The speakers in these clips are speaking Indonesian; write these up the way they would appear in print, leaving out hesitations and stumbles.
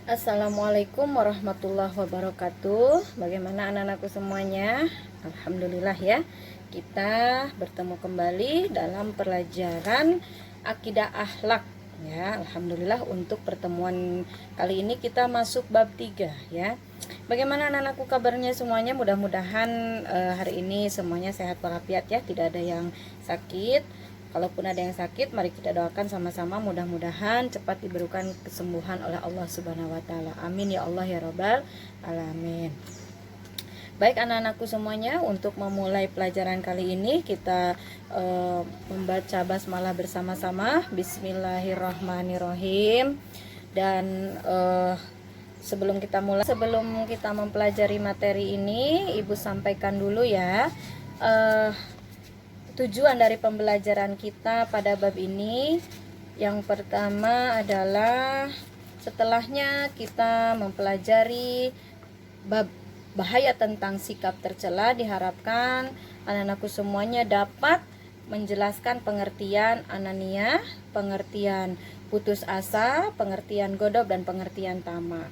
Assalamualaikum warahmatullahi wabarakatuh. Bagaimana anak-anakku semuanya? Alhamdulillah ya. Kita bertemu kembali dalam pelajaran akidah akhlak ya. Alhamdulillah untuk pertemuan kali ini kita masuk bab 3 ya. Bagaimana anak-anakku kabarnya semuanya? Mudah-mudahan hari ini semuanya sehat walafiat ya, tidak ada yang sakit. Kalaupun ada yang sakit, mari kita doakan sama-sama, mudah-mudahan cepat diberikan kesembuhan oleh Allah Subhanahu wa taala. Amin ya Allah ya Rabbal alamin. Baik anak-anakku semuanya, untuk memulai pelajaran kali ini kita membaca basmalah bersama-sama. Bismillahirrahmanirrahim. Dan sebelum kita mempelajari materi ini, Ibu sampaikan dulu ya. Tujuan dari pembelajaran kita pada bab ini, yang pertama adalah setelahnya kita mempelajari bab bahaya tentang sikap tercela, diharapkan anak-anakku semuanya dapat menjelaskan pengertian anania, pengertian putus asa, pengertian godop, dan pengertian tamak.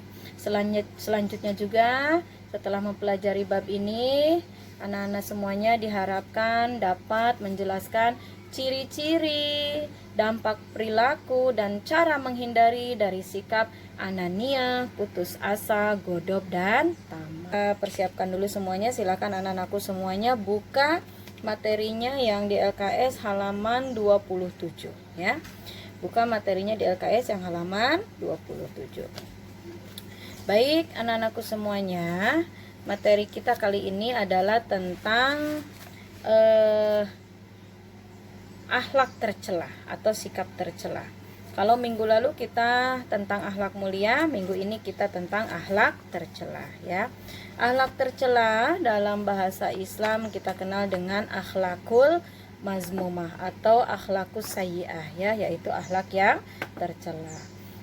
Selanjutnya juga setelah mempelajari bab ini, anak-anak semuanya diharapkan dapat menjelaskan ciri-ciri, dampak perilaku, dan cara menghindari dari sikap anania, putus asa, godop, dan tamak. Persiapkan dulu semuanya, silakan anak-anakku semuanya buka materinya yang di LKS halaman 27 ya. Buka materinya di LKS yang halaman 27. Baik anak-anakku semuanya, materi kita kali ini adalah tentang akhlak tercela atau sikap tercela. Kalau minggu lalu kita tentang akhlak mulia, minggu ini kita tentang akhlak tercela ya. Akhlak tercela dalam bahasa Islam kita kenal dengan akhlakul mazmumah atau akhlakus sayyi'ah ya, yaitu akhlak yang tercela.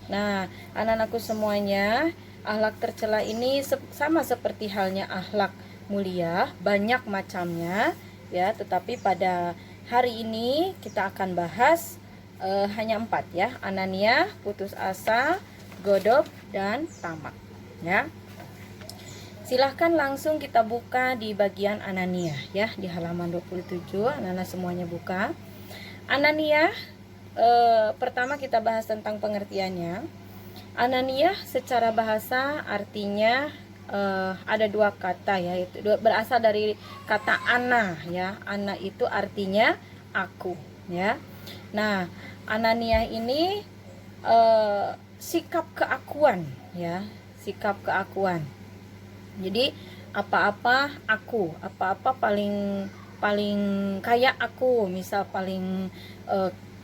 Nah, anak-anakku semuanya, akhlak tercela ini sama seperti halnya akhlak mulia, banyak macamnya ya, tetapi pada hari ini kita akan bahas hanya 4 ya, anania, putus asa, godop, dan tamak ya. Silahkan langsung kita buka di bagian anania ya, di halaman 27, anak-anak semuanya buka. Anania, pertama kita bahas tentang pengertiannya. Anania secara bahasa artinya ada 2 kata ya, itu berasal dari kata ana ya. Ana itu artinya aku ya. Nah, anania ini sikap keakuan ya, sikap keakuan. Jadi apa-apa aku, apa-apa paling kaya aku, misal paling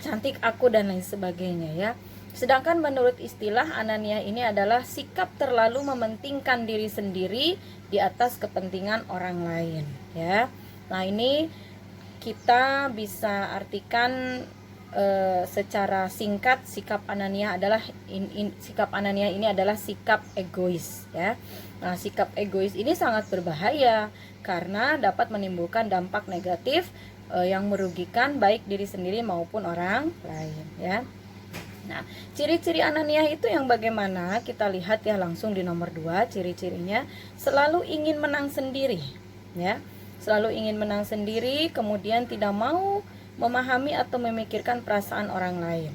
cantik aku, dan lain sebagainya ya. Sedangkan menurut istilah, anania ini adalah sikap terlalu mementingkan diri sendiri di atas kepentingan orang lain ya. Nah, ini kita bisa artikan secara singkat, sikap anania ini adalah sikap egois ya. Nah, sikap egois ini sangat berbahaya karena dapat menimbulkan dampak negatif yang merugikan baik diri sendiri maupun orang lain ya. Nah, ciri-ciri anania itu yang bagaimana? Kita lihat ya langsung di nomor 2, ciri-cirinya selalu ingin menang sendiri ya. Selalu ingin menang sendiri, kemudian tidak mau memahami atau memikirkan perasaan orang lain.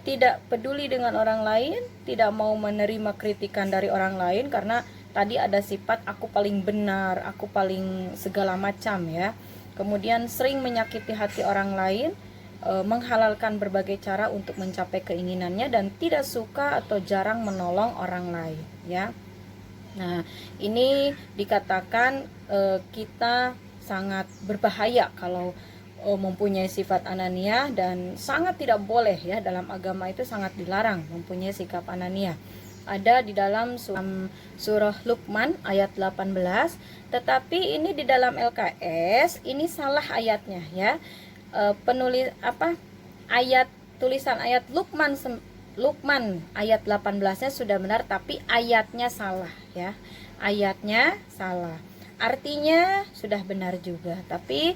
Tidak peduli dengan orang lain, tidak mau menerima kritikan dari orang lain karena tadi ada sifat aku paling benar, aku paling segala macam ya. Kemudian sering menyakiti hati orang lain, menghalalkan berbagai cara untuk mencapai keinginannya, dan tidak suka atau jarang menolong orang lain ya. Nah, ini dikatakan kita sangat berbahaya kalau mempunyai sifat anania, dan sangat tidak boleh ya, dalam agama itu sangat dilarang mempunyai sikap anania. Ada di dalam surah Luqman ayat 18, tetapi ini di dalam LKS ini salah ayatnya ya. Tulisan ayat Luqman ayat 18-nya sudah benar, tapi ayatnya salah ya. Ayatnya salah. Artinya sudah benar juga, tapi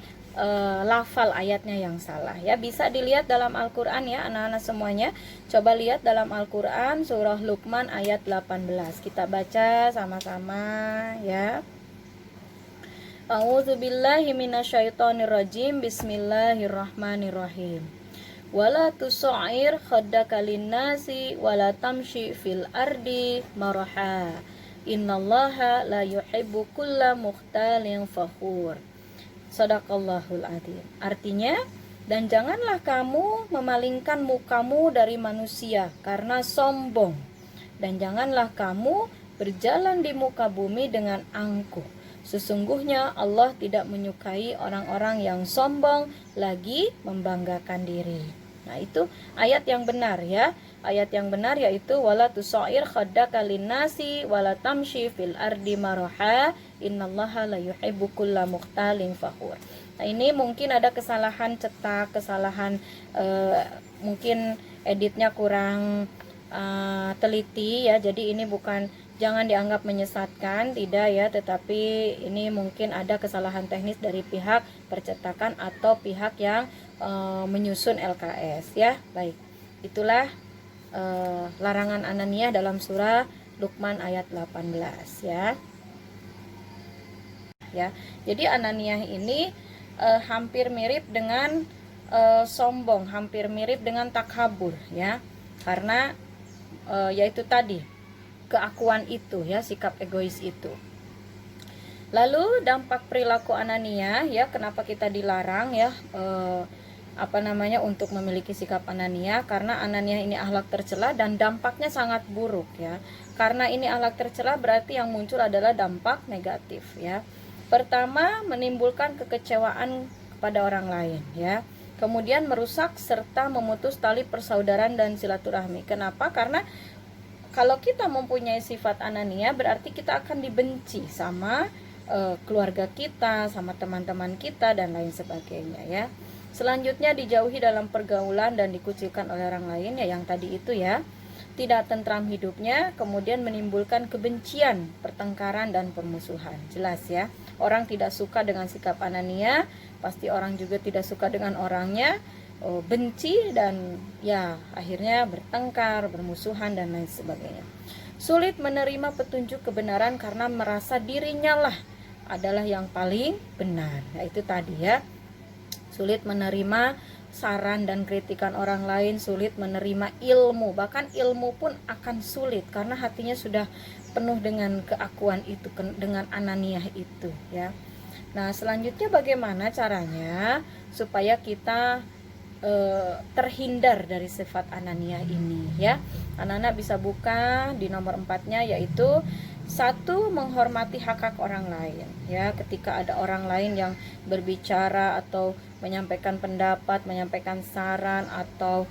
lafal ayatnya yang salah ya. Bisa dilihat dalam Al-Qur'an ya anak-anak semuanya. Coba lihat dalam Al-Qur'an surah Luqman ayat 18. Kita baca sama-sama ya. A'udzubillahi minasyaitonirrajim. Bismillahirrahmanirrahim. Wala tusa'ir khaddaka linnasi wala tamshi fil ardi maraha. Innallaha la yuhibbu kulla mukhtalin fakhur. Shadaqallahul adzim. Artinya, dan janganlah kamu memalingkan mukamu dari manusia karena sombong, dan janganlah kamu berjalan di muka bumi dengan angkuh. Sesungguhnya Allah tidak menyukai orang-orang yang sombong lagi membanggakan diri. Nah, itu ayat yang benar ya. Ayat yang benar yaitu wala tusair khaddaka linnasi wala tamshi fil ardi maraha innallaha la yuhibbu kulla mukhtalin fakhur. Nah, ini mungkin ada kesalahan cetak, kesalahan mungkin editnya kurang teliti ya. Jadi ini bukan, jangan dianggap menyesatkan, tidak ya, tetapi ini mungkin ada kesalahan teknis dari pihak percetakan atau pihak yang menyusun LKS ya. Baik, itulah larangan ananiyah dalam surah Luqman ayat 18 ya. Ya, jadi ananiyah ini hampir mirip dengan sombong, hampir mirip dengan takabur ya, karena yaitu tadi keakuan itu ya, sikap egois itu. Lalu dampak perilaku anania ya, kenapa kita dilarang ya untuk memiliki sikap anania? Karena anania ini akhlak tercela dan dampaknya sangat buruk ya. Karena ini akhlak tercela berarti yang muncul adalah dampak negatif ya. Pertama, menimbulkan kekecewaan kepada orang lain ya. Kemudian merusak serta memutus tali persaudaraan dan silaturahmi. Kenapa? Karena kalau kita mempunyai sifat anania berarti kita akan dibenci sama keluarga kita, sama teman-teman kita dan lain sebagainya ya. Selanjutnya dijauhi dalam pergaulan dan dikucilkan oleh orang lain ya, yang tadi itu ya. Tidak tentram hidupnya, kemudian menimbulkan kebencian, pertengkaran dan permusuhan. Jelas ya. Orang tidak suka dengan sikap anania, pasti orang juga tidak suka dengan orangnya, benci dan ya akhirnya bertengkar, bermusuhan dan lain sebagainya. Sulit menerima petunjuk kebenaran karena merasa dirinya lah adalah yang paling benar. Nah, itu tadi ya. Sulit menerima saran dan kritikan orang lain, sulit menerima ilmu, bahkan ilmu pun akan sulit karena hatinya sudah penuh dengan keakuan itu, dengan ananiah itu ya. Nah, selanjutnya bagaimana caranya supaya kita terhindar dari sifat ananiah ini ya. Anak-anak bisa buka di nomor 4-nya, yaitu 1. Menghormati hak-hak orang lain ya. Ketika ada orang lain yang berbicara atau menyampaikan pendapat, menyampaikan saran, atau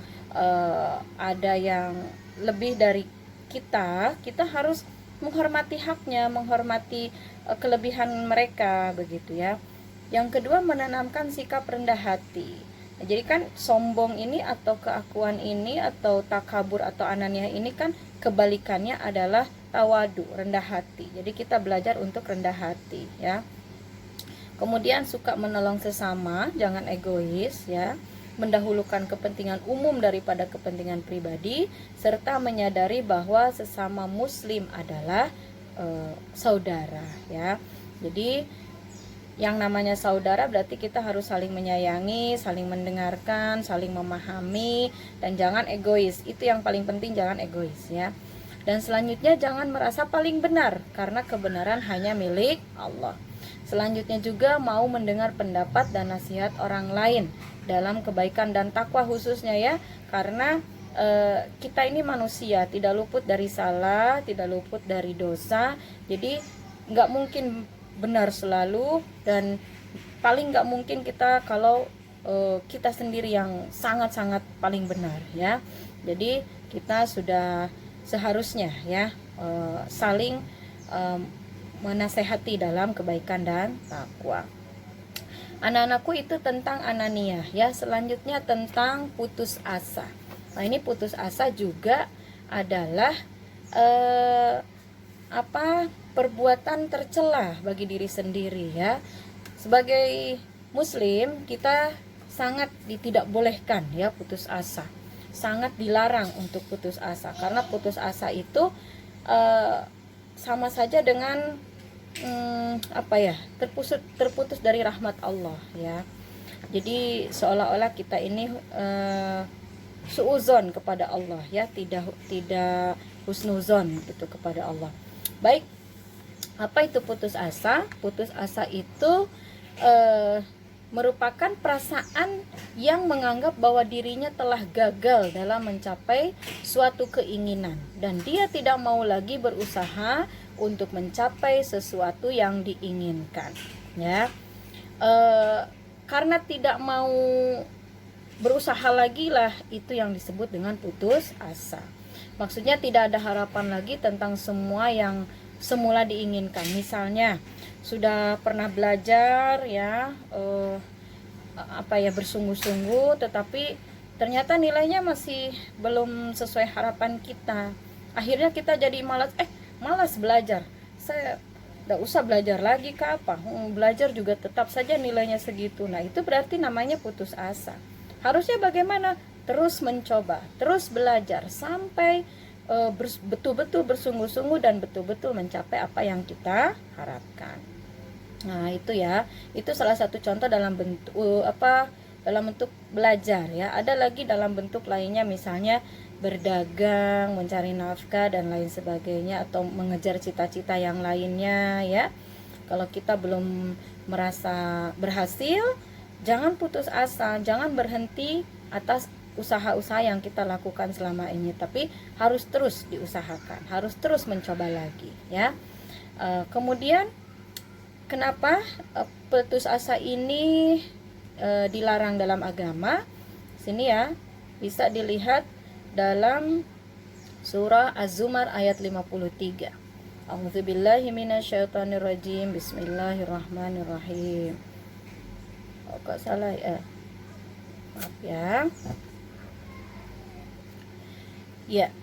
ada yang lebih dari kita, kita harus menghormati haknya, menghormati kelebihan mereka begitu ya. Yang kedua, menanamkan sikap rendah hati. Nah, jadi kan sombong ini atau keakuan ini atau takabur atau ananiah ini kan kebalikannya adalah tawadu, rendah hati. Jadi kita belajar untuk rendah hati ya. Kemudian suka menolong sesama, jangan egois ya. Mendahulukan kepentingan umum daripada kepentingan pribadi, serta menyadari bahwa sesama muslim adalah saudara ya. Jadi yang namanya saudara berarti kita harus saling menyayangi, saling mendengarkan, saling memahami, dan jangan egois. Itu yang paling penting, jangan egois ya. Dan selanjutnya jangan merasa paling benar, karena kebenaran hanya milik Allah. Selanjutnya juga mau mendengar pendapat dan nasihat orang lain dalam kebaikan dan takwa khususnya ya. Karena kita ini manusia, tidak luput dari salah, tidak luput dari dosa. Jadi nggak mungkin benar selalu, dan paling nggak mungkin kita kalau kita sendiri yang sangat-sangat paling benar ya. Jadi kita sudah seharusnya ya saling menasehati dalam kebaikan dan takwa. Anak-anakku, itu tentang ananiah ya. Selanjutnya tentang putus asa. Nah, ini putus asa juga adalah perbuatan tercela bagi diri sendiri ya. Sebagai Muslim kita sangat tidak bolehkan ya putus asa, sangat dilarang untuk putus asa, karena putus asa itu sama saja dengan terputus dari rahmat Allah ya. Jadi seolah-olah kita ini suuzon kepada Allah ya, tidak husnuzon gitu kepada Allah. Baik, apa itu putus asa? Putus asa itu merupakan perasaan yang menganggap bahwa dirinya telah gagal dalam mencapai suatu keinginan dan dia tidak mau lagi berusaha untuk mencapai sesuatu yang diinginkan ya. Karena tidak mau berusaha lagi lah, itu yang disebut dengan putus asa. Maksudnya tidak ada harapan lagi tentang semua yang semula diinginkan. Misalnya sudah pernah belajar ya bersungguh-sungguh, tetapi ternyata nilainya masih belum sesuai harapan kita. Akhirnya kita jadi malas belajar. Saya tidak usah belajar lagi ke apa, belajar juga tetap saja nilainya segitu. Nah itu berarti namanya putus asa. Harusnya bagaimana? Terus mencoba, terus belajar sampai betul-betul bersungguh-sungguh dan betul-betul mencapai apa yang kita harapkan. Nah itu ya, itu salah satu contoh dalam bentuk dalam bentuk belajar ya. Ada lagi dalam bentuk lainnya, misalnya berdagang, mencari nafkah dan lain sebagainya, atau mengejar cita-cita yang lainnya ya. Kalau kita belum merasa berhasil, jangan putus asa, jangan berhenti atas usaha-usaha yang kita lakukan selama ini, tapi harus terus diusahakan, harus terus mencoba lagi ya. Kemudian kenapa putus asa ini dilarang dalam agama? Sini ya, bisa dilihat dalam surah Az-Zumar ayat 53. A'udzubillahi minasyaitonirrajim. Bismillahirrahmanirrahim. Kok salah ya? Maaf ya. Ya,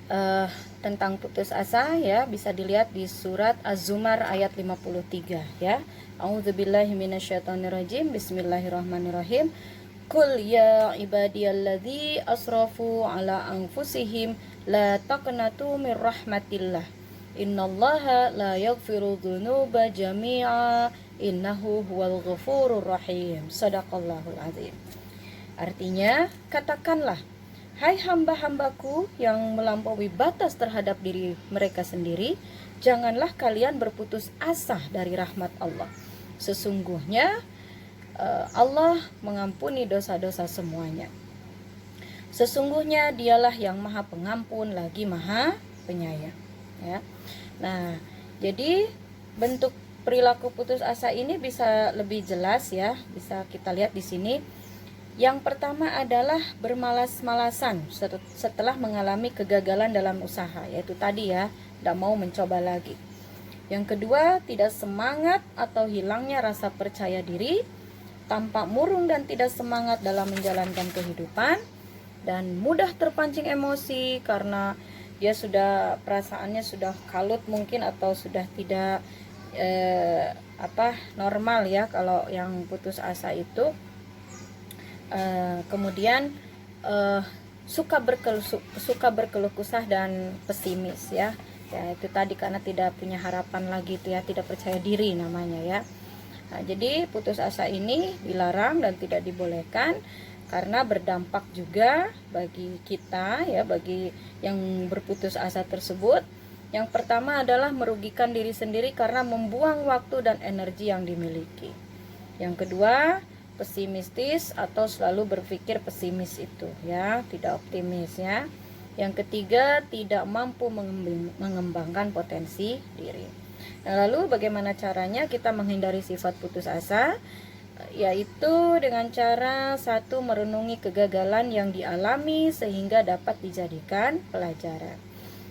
tentang putus asa ya, bisa dilihat di surat Az-Zumar ayat 53 ya. A'udzubillahi minasyaitonirrajim. Bismillahirrahmanirrahim. Qul ya ibadiyalladzi asrafu ala anfusihim la taqnatu mir rahmatillah. Innallaha la yaghfiru dzunuba jami'a innahu huwal ghafurur rahim. Shadaqallahul azim. Artinya, katakanlah, hai hamba-hambaku yang melampaui batas terhadap diri mereka sendiri, janganlah kalian berputus asa dari rahmat Allah. Sesungguhnya Allah mengampuni dosa-dosa semuanya. Sesungguhnya dialah yang maha pengampun lagi maha penyayang ya. Nah, jadi bentuk perilaku putus asa ini bisa lebih jelas ya, bisa kita lihat di sini. Yang pertama adalah bermalas-malasan setelah mengalami kegagalan dalam usaha, yaitu tadi ya, tidak mau mencoba lagi. Yang kedua, tidak semangat atau hilangnya rasa percaya diri, tampak murung dan tidak semangat dalam menjalankan kehidupan, dan mudah terpancing emosi karena dia perasaannya sudah kalut mungkin, atau sudah tidak normal ya kalau yang putus asa itu. Kemudian suka berkeluh kesah dan pesimis ya. Ya itu tadi, karena tidak punya harapan lagi itu ya, tidak percaya diri namanya ya. Nah, jadi putus asa ini dilarang dan tidak dibolehkan karena berdampak juga bagi kita ya, bagi yang berputus asa tersebut. Yang pertama adalah merugikan diri sendiri karena membuang waktu dan energi yang dimiliki. Yang kedua, pesimistis atau selalu berpikir pesimis itu ya, tidak optimis ya. Yang ketiga, tidak mampu mengembangkan potensi diri. Nah, lalu bagaimana caranya kita menghindari sifat putus asa? Yaitu dengan cara satu, merenungi kegagalan yang dialami sehingga dapat dijadikan pelajaran.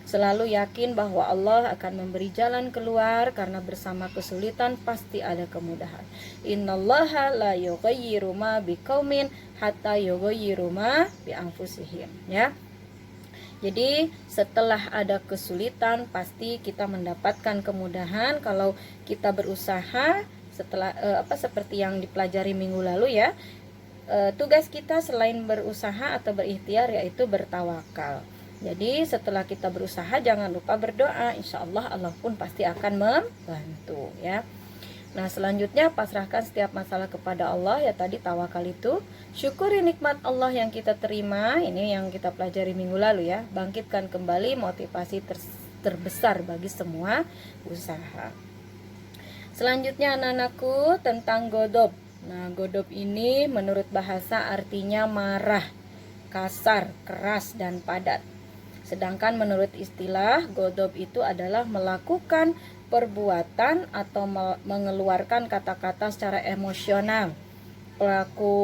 Selalu yakin bahwa Allah akan memberi jalan keluar, karena bersama kesulitan pasti ada kemudahan. Innallaha la yughayyiru ma biqaumin hatta yughayyiru ma bi anfusihim ya. Jadi setelah ada kesulitan pasti kita mendapatkan kemudahan kalau kita berusaha setelah seperti yang dipelajari minggu lalu ya. Tugas kita selain berusaha atau berikhtiar yaitu bertawakal. Jadi setelah kita berusaha jangan lupa berdoa, insya Allah Allah pun pasti akan membantu ya. Nah selanjutnya pasrahkan setiap masalah kepada Allah ya, tadi tawakal itu. Syukuri nikmat Allah yang kita terima, ini yang kita pelajari minggu lalu ya. Bangkitkan kembali motivasi terbesar bagi semua usaha. Selanjutnya anak-anakku tentang godop. Nah, godop ini menurut bahasa artinya marah, kasar, keras, dan padat. Sedangkan menurut istilah, godop itu adalah melakukan perbuatan atau mengeluarkan kata-kata secara emosional. Pelaku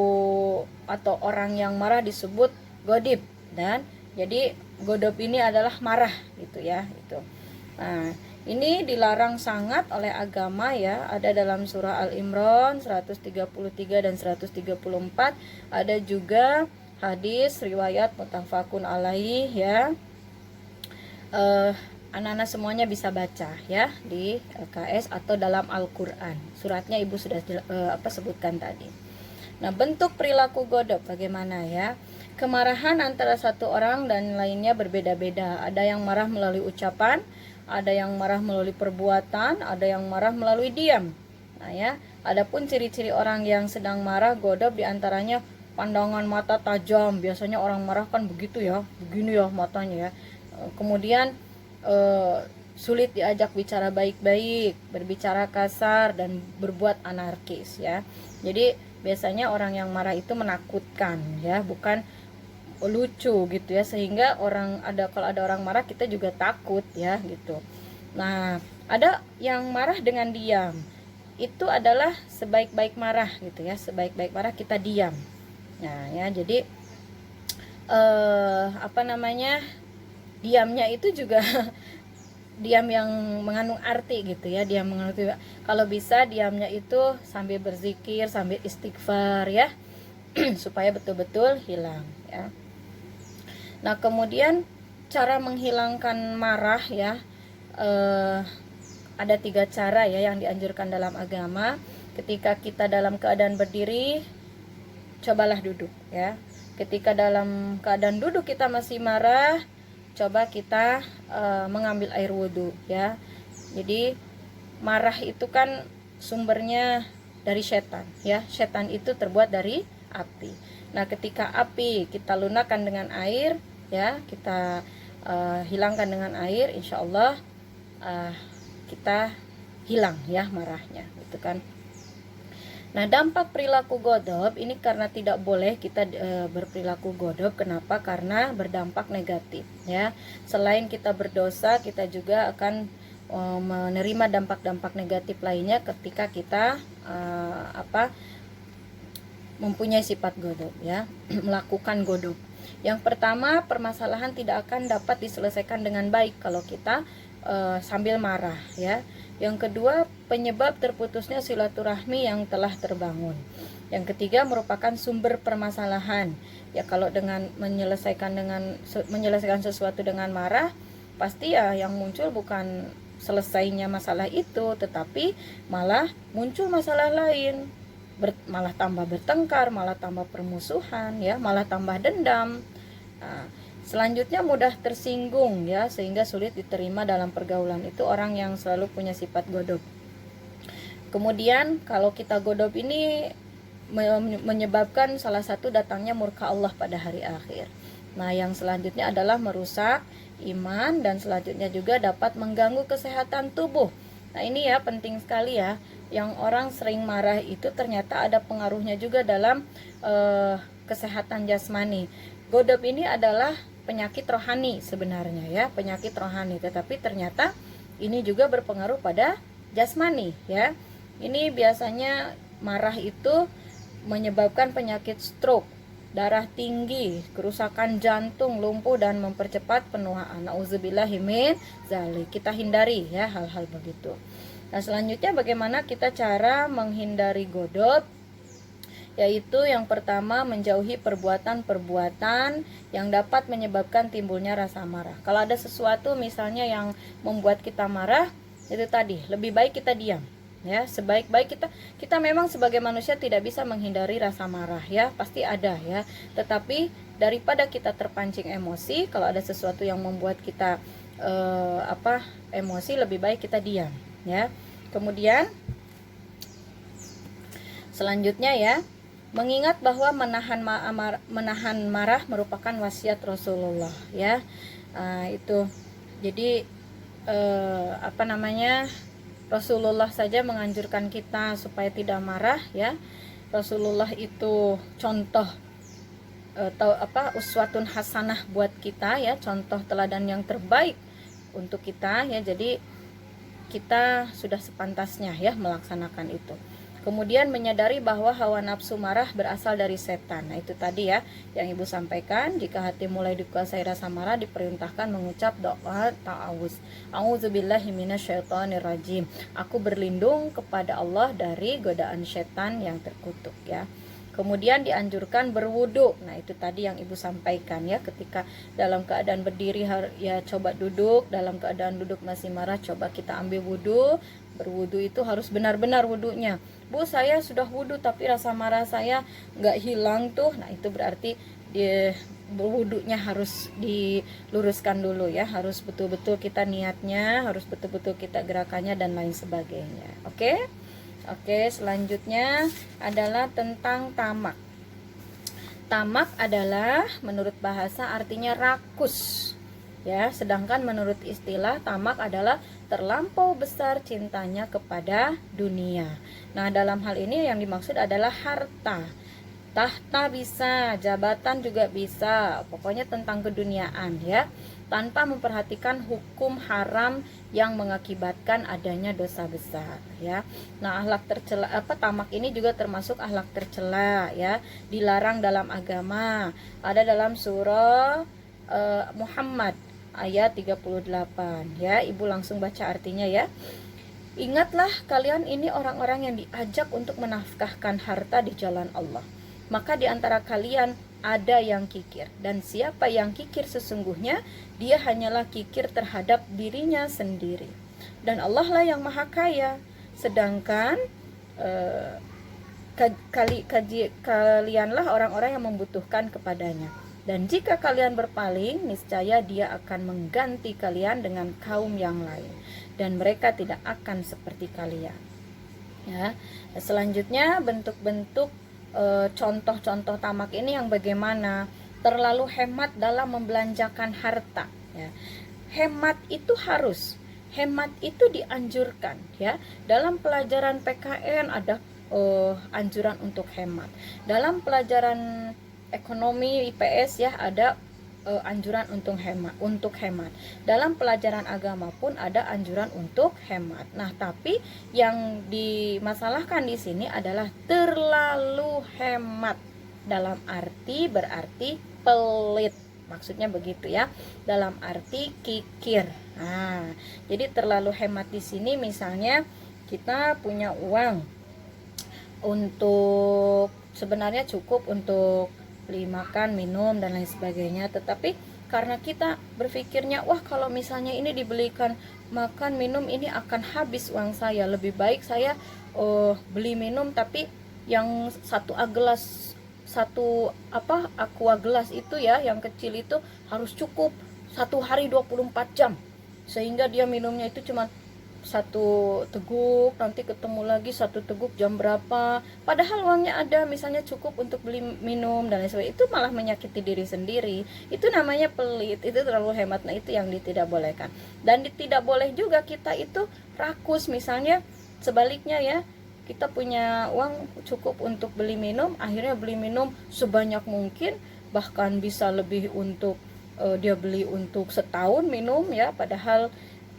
atau orang yang marah disebut godip. Dan jadi godop ini adalah marah gitu ya. Gitu. Nah, ini dilarang sangat oleh agama ya. Ada dalam surah Al-Imran 133 dan 134. Ada juga hadis riwayat muttafaqun alaih ya. Anak-anak semuanya bisa baca ya di LKS atau dalam Al-Quran. Suratnya ibu sudah sebutkan tadi. Nah, bentuk perilaku godop bagaimana ya? Kemarahan antara satu orang dan lainnya berbeda-beda. Ada yang marah melalui ucapan, ada yang marah melalui perbuatan, ada yang marah melalui diam. Nah ya, adapun ciri-ciri orang yang sedang marah godop diantaranya pandangan mata tajam. Biasanya orang marah kan begitu ya, begini ya matanya ya. Kemudian sulit diajak bicara baik-baik, berbicara kasar dan berbuat anarkis ya. Jadi biasanya orang yang marah itu menakutkan ya, bukan lucu gitu ya, sehingga kalau ada orang marah kita juga takut ya gitu. Nah, ada yang marah dengan diam. Itu adalah sebaik-baik marah gitu ya, sebaik-baik marah kita diam. Nah, ya jadi diamnya itu juga diam yang mengandung arti gitu ya, diam mengandung arti. Kalau bisa diamnya itu sambil berzikir, sambil istighfar ya, supaya betul-betul hilang ya. Nah, kemudian cara menghilangkan marah ya, ada 3 cara ya yang dianjurkan dalam agama. Ketika kita dalam keadaan berdiri, cobalah duduk ya. Ketika dalam keadaan duduk kita masih marah, coba kita mengambil air wudhu ya. Jadi marah itu kan sumbernya dari setan ya. Setan itu terbuat dari api. Nah, ketika api kita lunakkan dengan air ya, kita hilangkan dengan air, insya Allah kita hilang ya marahnya gitu kan. Nah, dampak perilaku godop ini karena tidak boleh kita berperilaku godop. Kenapa? Karena berdampak negatif ya. Selain kita berdosa, kita juga akan menerima dampak-dampak negatif lainnya ketika kita mempunyai sifat godop ya, melakukan godop. Yang pertama, permasalahan tidak akan dapat diselesaikan dengan baik kalau kita sambil marah ya. Yang kedua, penyebab terputusnya silaturahmi yang telah terbangun. Yang ketiga, merupakan sumber permasalahan. Ya, kalau dengan menyelesaikan sesuatu dengan marah, pasti ya yang muncul bukan selesainya masalah itu, tetapi malah muncul masalah lain. Malah tambah bertengkar, malah tambah permusuhan ya, malah tambah dendam. Nah, selanjutnya mudah tersinggung ya, sehingga sulit diterima dalam pergaulan. Itu orang yang selalu punya sifat godop. Kemudian kalau kita godop ini menyebabkan salah satu datangnya murka Allah pada hari akhir. Nah, yang selanjutnya adalah merusak iman, dan selanjutnya juga dapat mengganggu kesehatan tubuh. Nah, ini ya penting sekali ya. Yang orang sering marah itu ternyata ada pengaruhnya juga dalam kesehatan jasmani. Godop ini adalah penyakit rohani sebenarnya ya, penyakit rohani, tetapi ternyata ini juga berpengaruh pada jasmani ya. Ini biasanya marah itu menyebabkan penyakit stroke, darah tinggi, kerusakan jantung, lumpuh, dan mempercepat penuaan. Nauzubillahi min dzalik. Kita hindari ya hal-hal begitu. Nah, selanjutnya bagaimana kita cara menghindari godop? Yaitu yang pertama, menjauhi perbuatan-perbuatan yang dapat menyebabkan timbulnya rasa marah. Kalau ada sesuatu misalnya yang membuat kita marah, itu tadi lebih baik kita diam Ya, sebaik-baik kita memang sebagai manusia tidak bisa menghindari rasa marah ya, pasti ada ya. Tetapi daripada kita terpancing emosi, kalau ada sesuatu yang membuat kita emosi, lebih baik kita diam ya. Kemudian selanjutnya ya, mengingat bahwa menahan marah merupakan wasiat Rasulullah ya. Itu jadi Rasulullah saja menganjurkan kita supaya tidak marah ya. Rasulullah itu contoh uswatun hasanah buat kita ya, contoh teladan yang terbaik untuk kita ya. Jadi kita sudah sepantasnya ya melaksanakan itu. Kemudian menyadari bahwa hawa nafsu marah berasal dari setan. Nah itu tadi ya yang ibu sampaikan. Jika hati mulai dikuasai rasa marah, diperintahkan mengucap doa ta'awuz. A'udzubillahi minasyaitonirrajim. Aku berlindung kepada Allah dari godaan setan yang terkutuk ya. Kemudian dianjurkan berwudu. Nah itu tadi yang ibu sampaikan ya, ketika dalam keadaan berdiri ya coba duduk, dalam keadaan duduk masih marah coba kita ambil wudu. Berwudu itu harus benar-benar wudunya. Bu, saya sudah wudu tapi rasa marah saya nggak hilang tuh. Nah itu berarti wudunya harus diluruskan dulu ya, harus betul-betul kita niatnya, harus betul-betul kita gerakannya dan lain sebagainya. Oke, selanjutnya adalah tentang tamak. Tamak adalah menurut bahasa artinya rakus ya, sedangkan menurut istilah tamak adalah terlampau besar cintanya kepada dunia. Nah dalam hal ini yang dimaksud adalah harta. Tahta bisa, jabatan juga bisa, pokoknya tentang keduniaan ya, tanpa memperhatikan hukum haram yang mengakibatkan adanya dosa besar ya. Nah akhlak tercela tamak ini juga termasuk akhlak tercela ya, dilarang dalam agama. Ada dalam surah Muhammad ayat 38 ya, ibu langsung baca artinya ya. Ingatlah kalian ini orang-orang yang diajak untuk menafkahkan harta di jalan Allah. Maka di antara kalian ada yang kikir, dan siapa yang kikir sesungguhnya dia hanyalah kikir terhadap dirinya sendiri, dan Allah lah yang maha kaya, sedangkan kalianlah orang-orang yang membutuhkan kepadanya. Dan jika kalian berpaling, niscaya dia akan mengganti kalian dengan kaum yang lain, dan mereka tidak akan seperti kalian ya. Selanjutnya bentuk-bentuk contoh-contoh tamak ini yang bagaimana? Terlalu hemat dalam membelanjakan harta ya. Hemat itu dianjurkan ya. Dalam pelajaran PKN ada anjuran untuk hemat. Dalam pelajaran ekonomi IPS ya ada anjuran untuk hemat. Dalam pelajaran agama pun ada anjuran untuk hemat. Nah, tapi yang dimasalahkan di sini adalah terlalu hemat. Dalam arti berarti pelit. Maksudnya begitu ya. Dalam arti kikir. Nah, jadi terlalu hemat di sini misalnya kita punya uang untuk sebenarnya cukup untuk beli makan, minum dan lain sebagainya, tetapi karena kita berpikirnya wah kalau misalnya ini dibelikan makan minum ini akan habis uang saya, lebih baik saya beli minum tapi yang aqua gelas itu ya, yang kecil itu harus cukup 1 hari 24 jam, sehingga dia minumnya itu cuma 1 teguk, nanti ketemu lagi 1 teguk jam berapa, padahal uangnya ada, misalnya cukup untuk beli minum dan lain sebagainya. Itu malah menyakiti diri sendiri, itu namanya pelit, itu terlalu hemat. Nah itu yang tidak bolehkan. Dan tidak boleh juga kita itu rakus, misalnya sebaliknya ya, kita punya uang cukup untuk beli minum, akhirnya beli minum sebanyak mungkin, bahkan bisa lebih untuk dia beli untuk setahun minum ya, padahal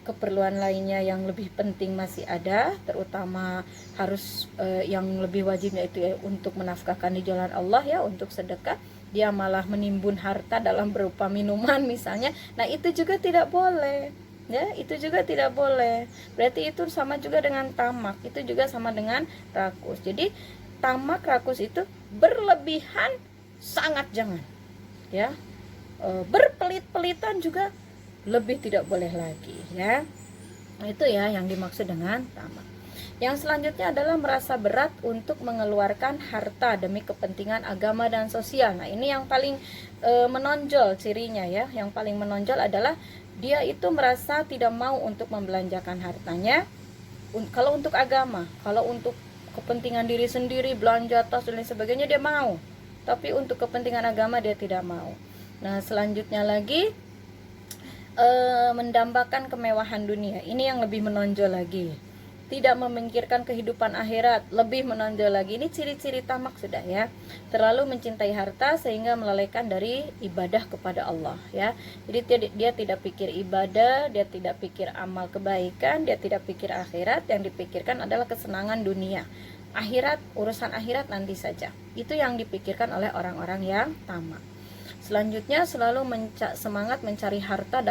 keperluan lainnya yang lebih penting masih ada, terutama harus yang lebih wajibnya itu ya, untuk menafkahkan di jalan Allah ya, untuk sedekah, dia malah menimbun harta dalam berupa minuman misalnya. Nah itu juga tidak boleh ya, itu juga tidak boleh. Berarti itu sama juga dengan tamak, itu juga sama dengan rakus. Jadi tamak, rakus itu berlebihan sangat jangan ya. Berpelit-pelitan juga lebih tidak boleh lagi ya. Nah, itu ya yang dimaksud dengan tamak. Yang selanjutnya adalah merasa berat untuk mengeluarkan harta demi kepentingan agama dan sosial. Nah, ini yang paling menonjol cirinya ya. Yang paling menonjol adalah dia itu merasa tidak mau untuk membelanjakan hartanya kalau untuk agama. Kalau untuk kepentingan diri sendiri, belanja tas dan lain sebagainya dia mau. Tapi untuk kepentingan agama dia tidak mau. Nah, selanjutnya lagi mendambakan kemewahan dunia. Ini yang lebih menonjol lagi. Tidak memikirkan kehidupan akhirat, lebih menonjol lagi. Ini ciri-ciri tamak sudah ya. Terlalu mencintai harta sehingga melalaikan dari ibadah kepada Allah ya. Jadi dia tidak pikir ibadah, dia tidak pikir amal kebaikan, dia tidak pikir akhirat. Yang dipikirkan adalah kesenangan dunia. Akhirat, urusan akhirat nanti saja. Itu yang dipikirkan oleh orang-orang yang tamak. Selanjutnya selalu semangat mencari harta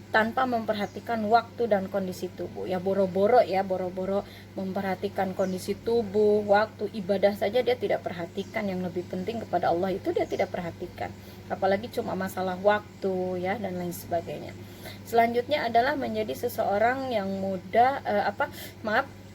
tanpa memperhatikan waktu dan kondisi tubuh. Ya boro-boro memperhatikan kondisi tubuh, waktu, ibadah saja dia tidak perhatikan. Yang lebih penting kepada Allah itu dia tidak perhatikan. Apalagi cuma masalah waktu ya dan lain sebagainya. Selanjutnya adalah menjadi seseorang yang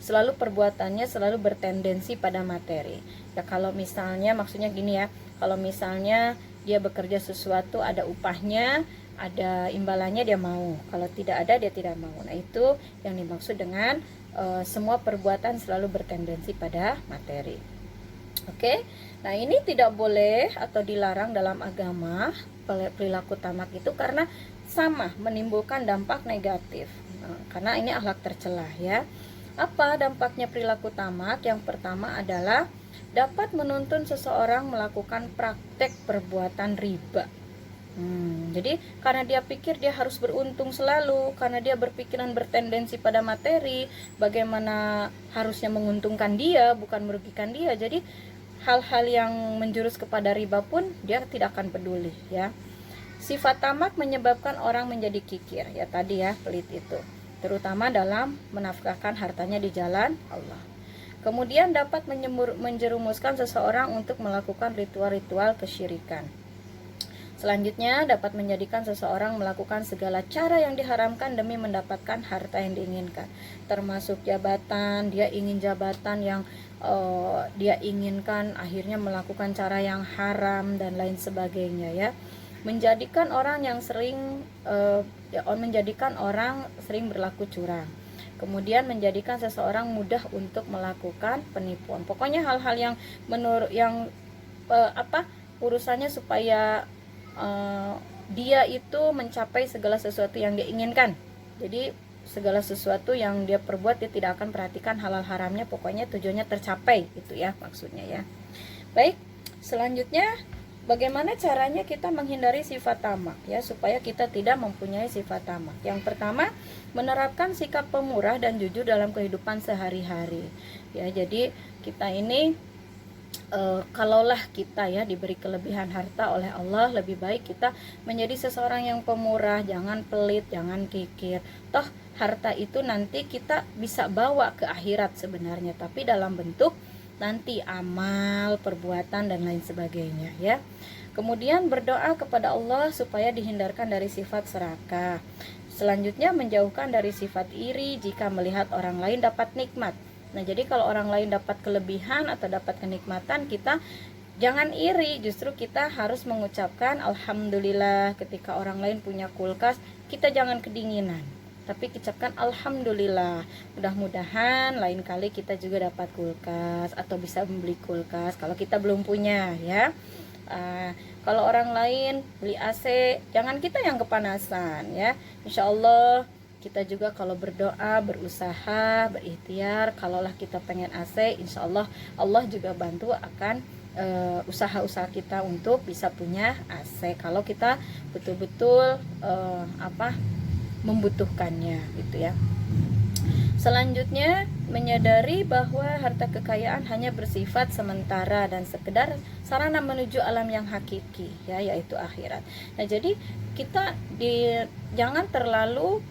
selalu perbuatannya selalu bertendensi pada materi. Ya kalau misalnya maksudnya gini ya, kalau misalnya dia bekerja sesuatu ada upahnya, ada imbalannya dia mau. Kalau tidak ada dia tidak mau. Nah, itu yang dimaksud dengan semua perbuatan selalu bertendensi pada materi. Oke. Nah, ini tidak boleh atau dilarang dalam agama perilaku tamak itu karena sama menimbulkan dampak negatif. Nah, karena ini akhlak tercela ya. Apa dampaknya perilaku tamak? Yang pertama adalah dapat menuntun seseorang melakukan praktek perbuatan riba. Jadi karena dia pikir dia harus beruntung selalu, karena dia berpikiran bertendensi pada materi, bagaimana harusnya menguntungkan dia bukan merugikan dia. Jadi hal-hal yang menjurus kepada riba pun dia tidak akan peduli ya. Sifat tamak menyebabkan orang menjadi kikir ya, tadi ya, pelit itu, terutama dalam menafkahkan hartanya di jalan Allah. Kemudian dapat menjerumuskan seseorang untuk melakukan ritual-ritual kesyirikan. Selanjutnya dapat menjadikan seseorang melakukan segala cara yang diharamkan demi mendapatkan harta yang diinginkan, termasuk jabatan. Dia ingin jabatan yang dia inginkan, akhirnya melakukan cara yang haram dan lain sebagainya ya. Menjadikan orang sering berlaku curang. Kemudian menjadikan seseorang mudah untuk melakukan penipuan. Pokoknya hal-hal yang urusannya supaya dia itu mencapai segala sesuatu yang dia inginkan. Jadi segala sesuatu yang dia perbuat dia tidak akan perhatikan halal haramnya, pokoknya tujuannya tercapai, itu ya maksudnya ya. Baik, selanjutnya bagaimana caranya kita menghindari sifat tamak ya, supaya kita tidak mempunyai sifat tamak. Yang pertama, menerapkan sikap pemurah dan jujur dalam kehidupan sehari-hari ya. Jadi kita ini kalaulah kita ya diberi kelebihan harta oleh Allah, lebih baik kita menjadi seseorang yang pemurah, jangan pelit, jangan kikir. Toh harta itu nanti kita bisa bawa ke akhirat sebenarnya, tapi dalam bentuk nanti amal, perbuatan dan lain sebagainya ya. Kemudian berdoa kepada Allah supaya dihindarkan dari sifat serakah. Selanjutnya menjauhkan dari sifat iri jika melihat orang lain dapat nikmat. Nah, jadi kalau orang lain dapat kelebihan atau dapat kenikmatan, kita jangan iri, justru kita harus mengucapkan alhamdulillah. Ketika orang lain punya kulkas, kita jangan kedinginan, tapi ucapkan alhamdulillah. Mudah-mudahan lain kali kita juga dapat kulkas atau bisa membeli kulkas kalau kita belum punya ya. Kalau orang lain beli AC, jangan kita yang kepanasan ya. Insya Allah kita juga kalau berdoa, berusaha, berikhtiar, kalaulah kita pengen AC, insya Allah Allah juga bantu akan usaha-usaha kita untuk bisa punya AC kalau kita betul-betul membutuhkannya gitu ya. Selanjutnya, menyadari bahwa harta kekayaan hanya bersifat sementara dan sekedar sarana menuju alam yang hakiki ya, yaitu akhirat. Nah, jadi kita jangan terlalu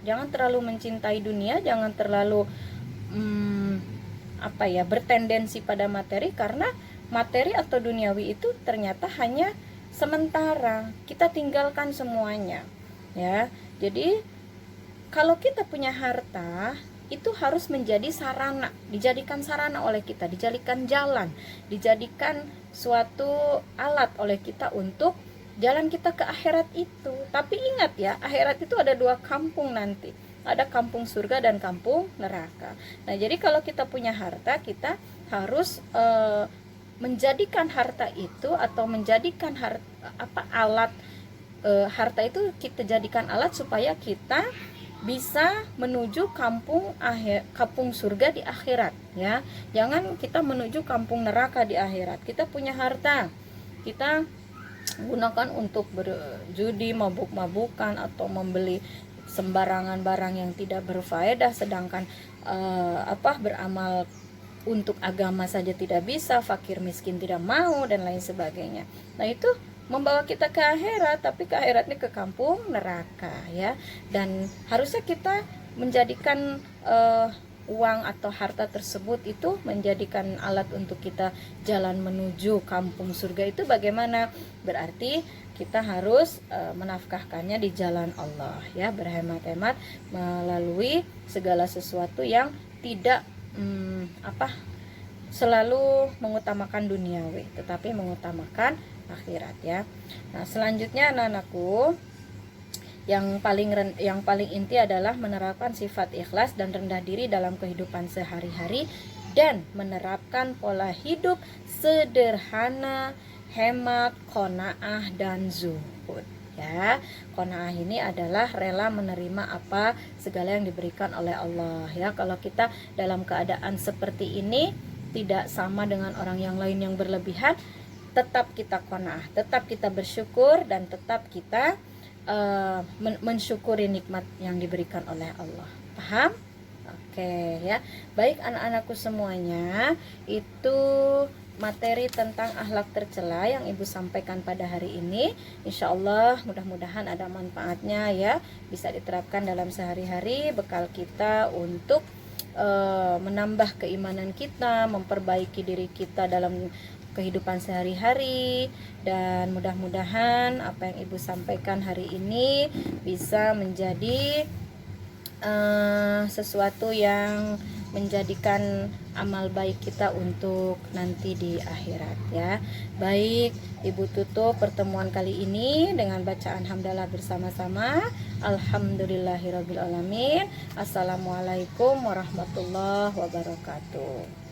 jangan terlalu mencintai dunia, jangan terlalu bertendensi pada materi, karena materi atau duniawi itu ternyata hanya sementara. Kita tinggalkan semuanya ya. Jadi kalau kita punya harta, itu harus menjadi sarana, dijadikan sarana oleh kita, dijadikan jalan, dijadikan suatu alat oleh kita untuk jalan kita ke akhirat itu. Tapi ingat ya, akhirat itu ada dua kampung nanti. Ada kampung surga dan kampung neraka. Nah, jadi kalau kita punya harta, kita harus menjadikan harta itu, atau menjadikan alat, harta itu kita jadikan alat supaya kita bisa menuju kampung surga di akhirat, ya. Jangan kita menuju kampung neraka di akhirat. Kita punya harta, kita gunakan untuk berjudi, mabuk-mabukan, atau membeli sembarangan barang yang tidak berfaedah, sedangkan beramal untuk agama saja tidak bisa, fakir miskin tidak mau, dan lain sebagainya. Nah, itu membawa kita ke akhirat, tapi ke akhiratnya ke kampung neraka, ya. Dan harusnya kita menjadikan uang atau harta tersebut itu menjadikan alat untuk kita jalan menuju kampung surga. Itu bagaimana? Berarti kita harus menafkahkannya di jalan Allah, ya, berhemat-hemat melalui segala sesuatu yang tidak selalu mengutamakan duniawi, tetapi mengutamakan akhirat, ya. Nah, selanjutnya anak-anakku, yang paling inti adalah menerapkan sifat ikhlas dan rendah diri dalam kehidupan sehari-hari, dan menerapkan pola hidup sederhana, hemat, qanaah, dan zuhud, ya. Qanaah ini adalah rela menerima apa segala yang diberikan oleh Allah, ya. Kalau kita dalam keadaan seperti ini tidak sama dengan orang yang lain yang berlebihan, tetap kita qanaah, tetap kita bersyukur, dan tetap kita mensyukuri nikmat yang diberikan oleh Allah. Paham? Oke, ya. Baik anak-anakku semuanya, itu materi tentang akhlak tercela yang Ibu sampaikan pada hari ini. Insya Allah mudah-mudahan ada manfaatnya, ya, bisa diterapkan dalam sehari-hari, bekal kita untuk menambah keimanan kita, memperbaiki diri kita dalam kehidupan sehari-hari, dan mudah-mudahan apa yang Ibu sampaikan hari ini bisa menjadi sesuatu yang menjadikan amal baik kita untuk nanti di akhirat, ya. Baik, Ibu tutup pertemuan kali ini dengan bacaan hamdalah bersama-sama. Alhamdulillahirabbil alamin. Assalamualaikum warahmatullahi wabarakatuh.